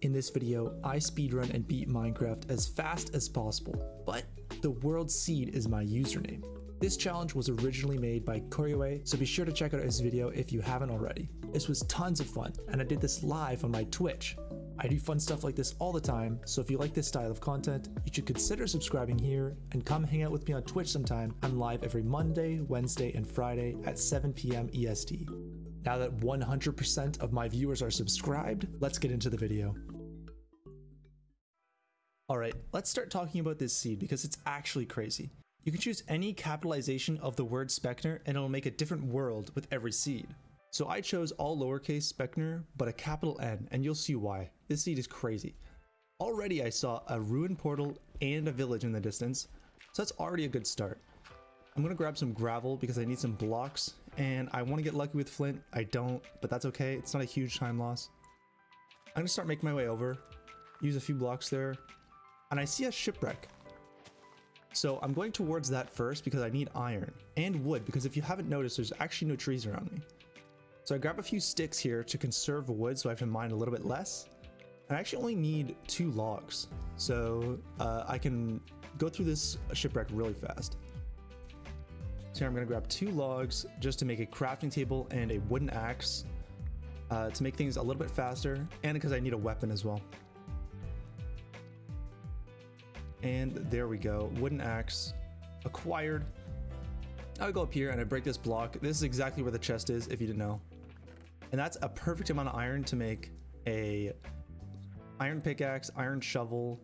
In this video, I speedrun and beat Minecraft as fast as possible, but the world seed is my username. This challenge was originally made by Koryoe, so be sure to check out his video if you haven't already. This was tons of fun, and I did this live on my Twitch. I do fun stuff like this all the time, so if you like this style of content, you should consider subscribing here and come hang out with me on Twitch sometime. I'm live every Monday, Wednesday, and Friday at 7 p.m. EST. Now that 100% of my viewers are subscribed, let's get into the video. Alright, let's start talking about this seed because it's actually crazy. You can choose any capitalization of the word specNr and it'll make a different world with every seed. So I chose all lowercase specNr, but a capital N, and you'll see why. This seed is crazy. Already I saw a ruined portal and a village in the distance, so that's already a good start. I'm gonna grab some gravel because I need some blocks, and I wanna get lucky with flint. I don't, but that's okay. It's not a huge time loss. I'm gonna start making my way over, use a few blocks there, and I see a shipwreck. So I'm going towards that first because I need iron and wood, because if you haven't noticed, there's actually no trees around me. So I grab a few sticks here to conserve wood so I have to mine a little bit less. And I actually only need 2 logs, so I can go through this shipwreck really fast. So here I'm gonna grab 2 logs just to make a crafting table and a wooden axe to make things a little bit faster, and because I need a weapon as well. And there we go, wooden axe acquired. I go up here and I break this block. This is exactly where the chest is, if you didn't know. And that's a perfect amount of iron to make a iron pickaxe, iron shovel,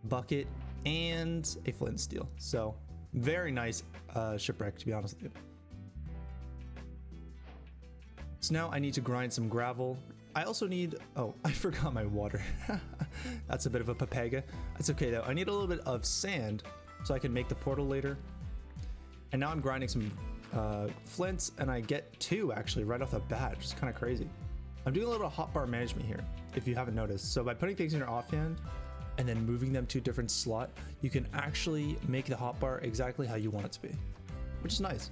bucket, and a flint and steel. So very nice shipwreck, to be honest with you. So now I need to grind some gravel. I also need, oh, I forgot my water. That's a bit of a papaga. That's okay though. I need a little bit of sand so I can make the portal later. And now I'm grinding some flints, and I get 2 actually right off the bat, which is kind of crazy. I'm doing a little hotbar management here, if you haven't noticed. So by putting things in your offhand and then moving them to a different slot, you can actually make the hotbar exactly how you want it to be, which is nice.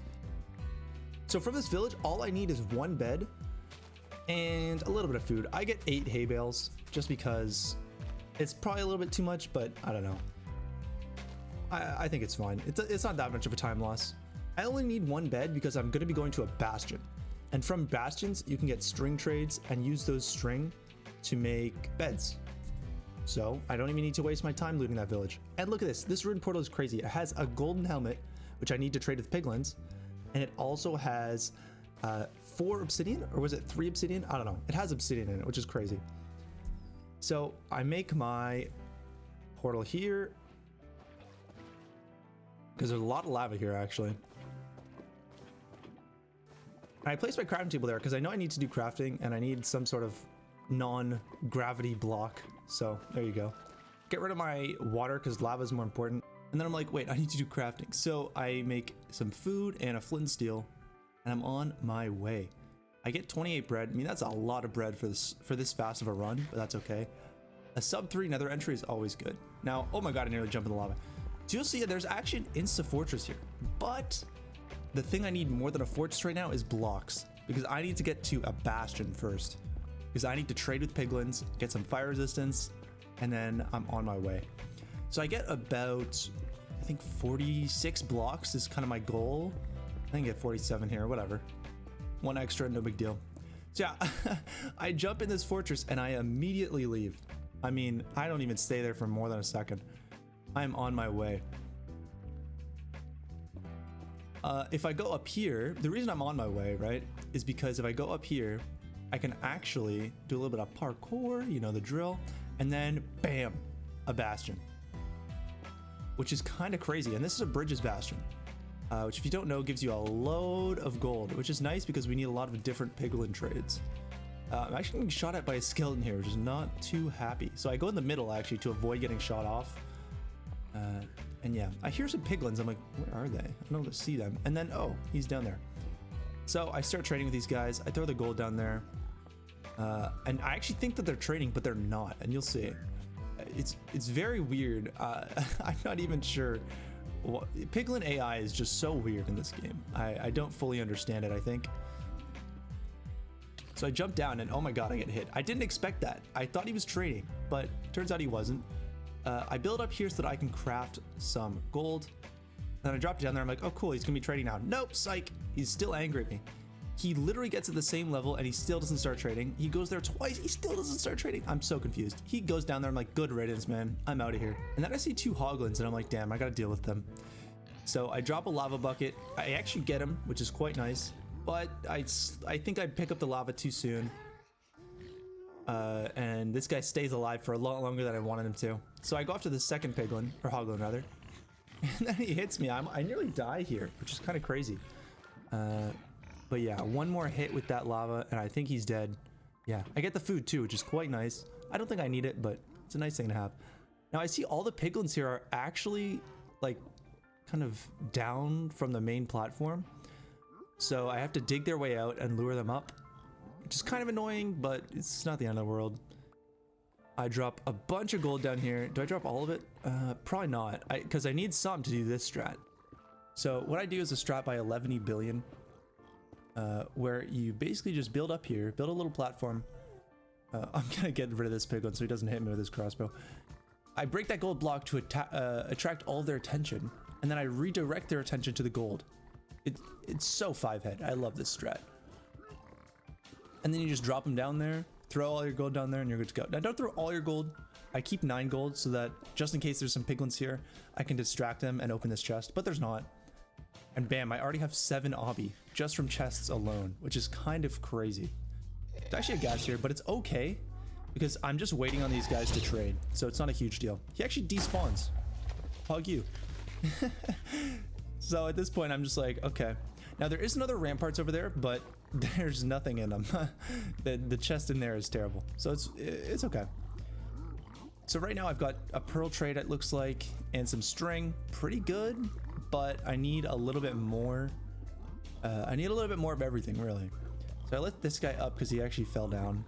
So from this village, all I need is 1 bed and a little bit of food. I get 8 hay bales just because it's probably a little bit too much, but I don't know. I think it's fine. It's not that much of a time loss. I only need 1 bed because I'm going to be going to a bastion. And from bastions, you can get string trades and use those string to make beds. So I don't even need to waste my time looting that village. And look at this. This ruined portal is crazy. It has a golden helmet, which I need to trade with piglins. And it also has 4 obsidian, or was it 3 obsidian? I don't know. It has obsidian in it, which is crazy. So I make my portal here, because there's a lot of lava here actually. And I place my crafting table there because I know I need to do crafting and I need some sort of non-gravity block. So there you go. Get rid of my water because lava is more important. And then I'm like, wait, I need to do crafting. So I make some food and a flint and steel, and I'm on my way. I get 28 bread. I mean, that's a lot of bread for this fast of a run, but that's okay. A sub 3 nether entry is always good. Now, oh my god, I nearly jumped in the lava. So you'll see there's actually an insta fortress here, but the thing I need more than a fortress right now is blocks, because I need to get to a bastion first, because I need to trade with piglins, get some fire resistance, and then I'm on my way. So I get about, I think 46 blocks is kind of my goal. I think I get 47 here, whatever. 1 extra, no big deal. So yeah, I jump in this fortress and I immediately leave. I mean, I don't even stay there for more than a second. I'm on my way. If I go up here, the reason I'm on my way, right, is because if I go up here, I can actually do a little bit of parkour, you know, the drill, and then bam, a bastion, which is kind of crazy. And this is a bridges bastion, which if you don't know, gives you a load of gold, which is nice because we need a lot of different piglin trades. I'm actually getting shot at by a skeleton here, which is not too happy. So I go in the middle actually to avoid getting shot off. And yeah, I hear some piglins. I'm like, where are they? I don't see them. And then, oh, he's down there. So I start trading with these guys. I throw the gold down there. And I actually think that they're trading, but they're not. And you'll see. It's very weird. I'm not even sure. Piglin AI is just so weird in this game. I don't fully understand it, I think. So I jump down and oh my god, I get hit. I didn't expect that. I thought he was trading, but turns out he wasn't. I build up here so that I can craft some gold. Then I drop down there. I'm like, oh cool, he's gonna be trading now. Nope, psych. He's still angry at me. He literally gets at the same level and he still doesn't start trading. He goes there twice, he still doesn't start trading. I'm so confused. He goes down there, I'm like, good riddance, man. I'm out of here. And then I see 2 hoglins and I'm like, damn, I gotta deal with them. So I drop a lava bucket. I actually get him, which is quite nice. But I think I pick up the lava too soon. And this guy stays alive for a lot longer than I wanted him to. So I go after the second piglin, or hoglin rather. And then he hits me. I nearly die here, which is kind of crazy. But yeah, one more hit with that lava and I think he's dead. Yeah, I get the food too, which is quite nice. I don't think I need it, but it's a nice thing to have. Now I see all the piglins here are actually like kind of down from the main platform. So I have to dig their way out and lure them up, which is kind of annoying, but it's not the end of the world. I drop a bunch of gold down here. Do I drop all of it? Probably not, because I need some to do this strat. So what I do is a strat by 11 billion, where you basically just build up here, build a little platform. I'm gonna get rid of this piglin so he doesn't hit me with his crossbow. I break that gold block to attract all their attention, and then I redirect their attention to the gold. It's so 5-head. I love this strat. And then you just drop them down there, throw all your gold down there, and you're good to go. Now don't throw all your gold. I keep 9 gold so that just in case there's some piglins here, I can distract them and open this chest, but there's not. And bam, I already have 7 obby just from chests alone, which is kind of crazy. It's actually a gas here, but it's okay because I'm just waiting on these guys to trade, so it's not a huge deal. He actually despawns. Hug you. So at this point, I'm just like, okay. Now there is another ramparts over there, but there's nothing in them. The chest in there is terrible, so it's okay. So right now I've got a pearl trade, it looks like, and some string. Pretty good, but I need a little bit more. I need a little bit more of everything, really. So I let this guy up because he actually fell down.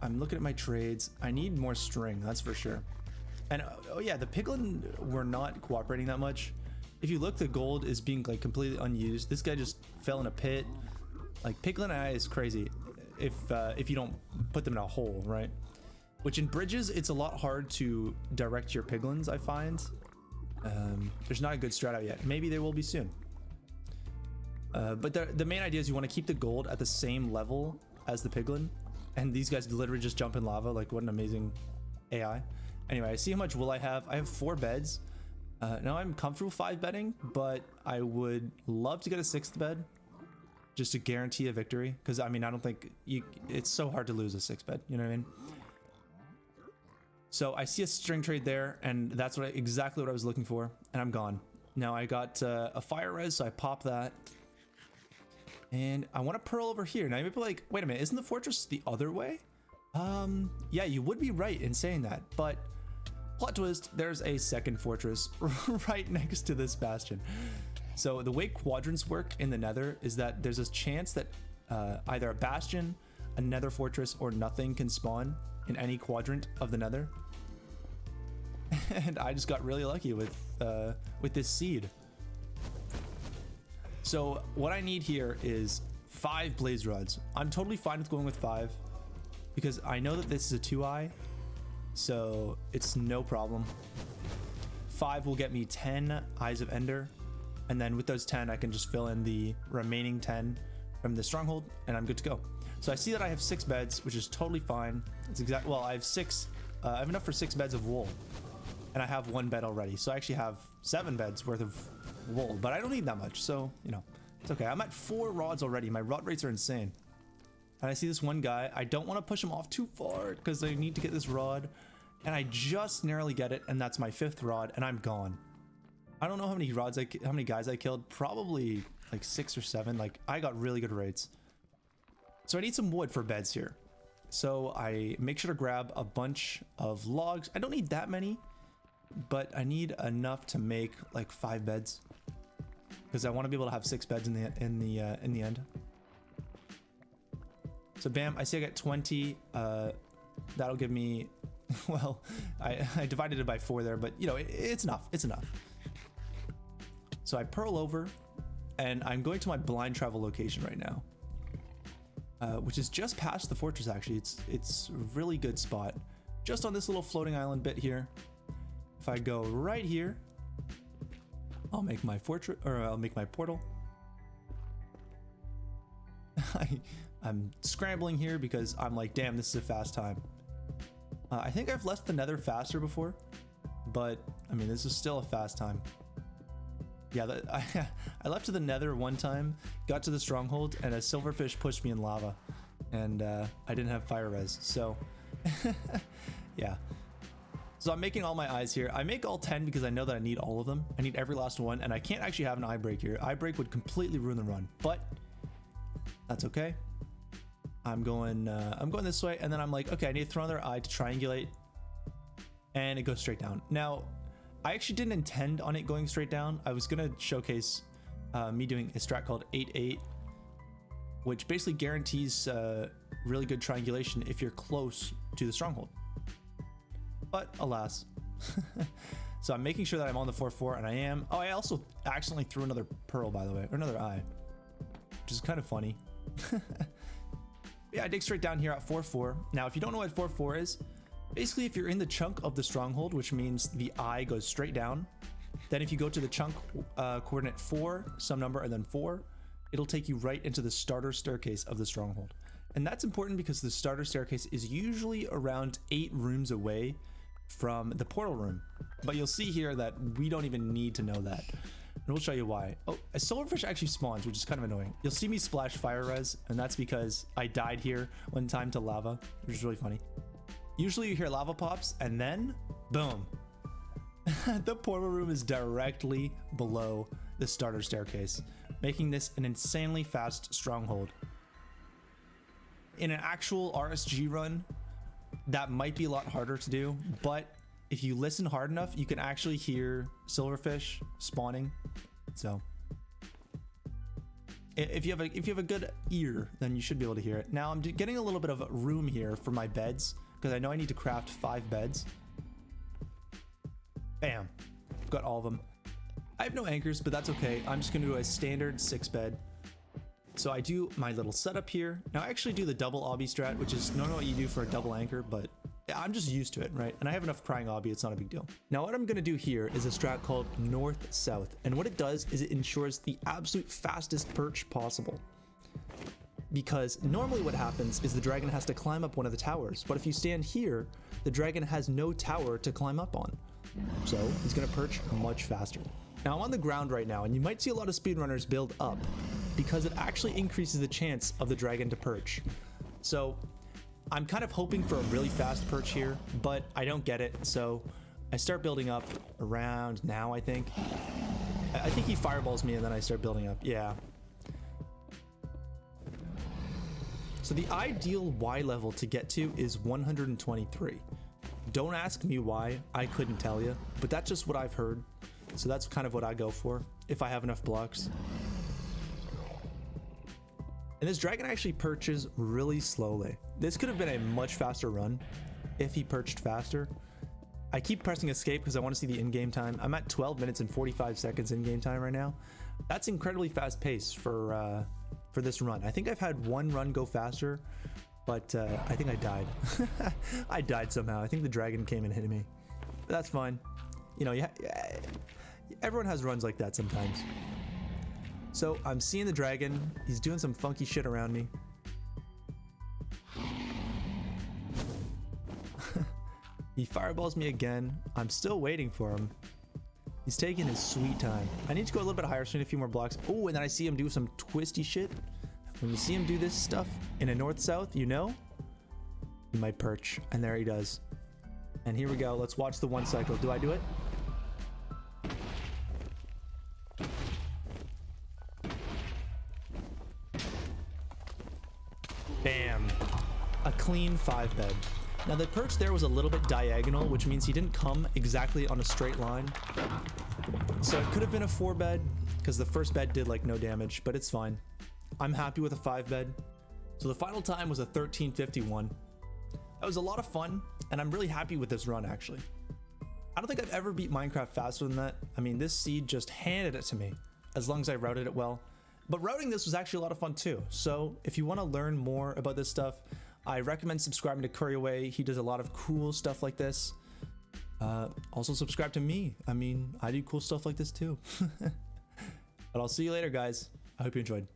I'm looking at my trades. I need more string, that's for sure. And oh yeah, the piglin were not cooperating that much. If you look, the gold is being like completely unused. This guy just fell in a pit. Like piglin eye is crazy if you don't put them in a hole, right? Which in bridges, it's a lot hard to direct your piglins, I find. There's not a good strat out yet. Maybe there will be soon. But the main idea is you want to keep the gold at the same level as the piglin. And these guys literally just jump in lava. Like, what an amazing AI. Anyway, I see how much wool I have. I have 4 beds. Now I'm comfortable 5 bedding, but I would love to get a 6th bed just to guarantee a victory. Because, I mean, I don't think it's so hard to lose a 6th bed. You know what I mean? So I see a string trade there, and that's exactly what I was looking for, and I'm gone. Now I got a fire res, so I pop that. And I want a pearl over here. Now you might be like, wait a minute, isn't the fortress the other way? Yeah, you would be right in saying that, but plot twist, there's a second fortress right next to this bastion. So the way quadrants work in the Nether is that there's a chance that either a bastion, a Nether fortress, or nothing can spawn in any quadrant of the Nether. And I just got really lucky with this seed. So what I need here is 5 blaze rods. I'm totally fine with going with 5 because I know that this is a 2-eye, so it's no problem. 5 will get me 10 eyes of ender, and then with those 10 I can just fill in the remaining 10 from the stronghold and I'm good to go. So I see that I have 6 beds, which is totally fine. It's well, I have 6. I have enough for 6 beds of wool, and I have 1 bed already. So I actually have 7 beds worth of wool, but I don't need that much. So, you know, it's okay. I'm at 4 rods already. My rod rates are insane. And I see this one guy. I don't want to push him off too far because I need to get this rod, and I just narrowly get it. And that's my 5th rod, and I'm gone. I don't know how many guys I killed. Probably like 6 or 7. Like I got really good rates. So I need some wood for beds here. So I make sure to grab a bunch of logs. I don't need that many, but I need enough to make like 5 beds because I want to be able to have 6 beds in the end. So bam, I see I got 20. That'll give me, well, I divided it by 4 there, but you know, it's enough. It's enough. So I pearl over, and I'm going to my blind travel location right now. which is just past the fortress. Actually, it's a really good spot, just on this little floating island bit here. If I go right here, I'll make my fortress, or I'll make my portal. I'm scrambling here because I'm like, damn, this is a fast time. I think I've left the Nether faster before, but I mean, this is still a fast time. Yeah, I left to the Nether one time, got to the Stronghold, and a silverfish pushed me in lava, and I didn't have fire res, so yeah. So I'm making all my eyes here. I make all 10 because I know that I need all of them. I need every last one, and I can't actually have an eye break here. Eye break would completely ruin the run, but that's okay. I'm going this way, and then I'm like, okay, I need to throw another eye to triangulate, and it goes straight down. Now, I actually didn't intend on it going straight down. I was gonna showcase me doing a strat called 8-8, which basically guarantees really good triangulation if you're close to the Stronghold. But alas. So I'm making sure that I'm on the 4-4, and I am. Oh, I also accidentally threw another pearl, by the way, or another eye, which is kind of funny. Yeah, I dig straight down here at 4-4. Now, if you don't know what 4-4 is, basically if you're in the chunk of the Stronghold, which means the eye goes straight down, then if you go to the chunk coordinate 4, some number, and then 4, it'll take you right into the starter staircase of the Stronghold. And that's important because the starter staircase is usually around 8 rooms away from the portal room. But you'll see here that we don't even need to know that. And we'll show you why. Oh, a silverfish actually spawns, which is kind of annoying. You'll see me splash fire res, and that's because I died here one time to lava, which is really funny. Usually you hear lava pops, and then, boom. The portal room is directly below the starter staircase, making this an insanely fast Stronghold. In an actual RSG run, that might be a lot harder to do, but if you listen hard enough, you can actually hear silverfish spawning. So if you have a good ear, then you should be able to hear it. Now I'm getting a little bit of room here for my beds, because I know I need to craft 5 beds. Bam, I've got all of them. I have no anchors, but that's okay. I'm just gonna do a standard 6 bed. So I do my little setup here. Now I actually do the double obby strat, which is normally what you do for a double anchor, but I'm just used to it, right? And I have enough crying obby, it's not a big deal. Now what I'm gonna do here is a strat called north-south. And what it does is it ensures the absolute fastest perch possible. Because normally what happens is the dragon has to climb up one of the towers, but if you stand here, the dragon has no tower to climb up on. So he's gonna perch much faster. Now I'm on the ground right now, and you might see a lot of speedrunners build up because it actually increases the chance of the dragon to perch. So I'm kind of hoping for a really fast perch here, but I don't get it. So I start building up around now, I think. I think he fireballs me and then I start building up. Yeah. So the ideal Y level to get to is 123. Don't ask me why, I couldn't tell you, but that's just what I've heard. So that's kind of what I go for, if I have enough blocks. And this dragon actually perches really slowly. This could have been a much faster run if he perched faster. I keep pressing escape because I want to see the in-game time. I'm at 12 minutes and 45 seconds in-game time right now. That's incredibly fast pace for this run. I think I've had one run go faster, but I think I died. I died somehow. I think the dragon came and hit me. But that's fine. You know, everyone has runs like that sometimes. So I'm seeing the dragon. He's doing some funky shit around me. He fireballs me again. I'm still waiting for him. He's taking his sweet time. I need to go a little bit higher, so I need a few more blocks. Oh, and then I see him do some twisty shit. When you see him do this stuff in a north-south, you know he might perch. And there he does. And here we go. Let's watch the one cycle. Do I do it? Bam. A clean 5 bed. Now the perch there was a little bit diagonal, which means he didn't come exactly on a straight line. So it could have been a 4 bed because the first bed did like no damage, but it's fine. I'm happy with a 5 bed. So the final time was a 13:51. That was a lot of fun, and I'm really happy with this run actually. I don't think I've ever beat Minecraft faster than that. I mean, this seed just handed it to me as long as I routed it well. But routing this was actually a lot of fun too. So if you want to learn more about this stuff, I recommend subscribing to Curryway. He does a lot of cool stuff like this. Also subscribe to me. I mean, I do cool stuff like this too. But I'll see you later, guys. I hope you enjoyed.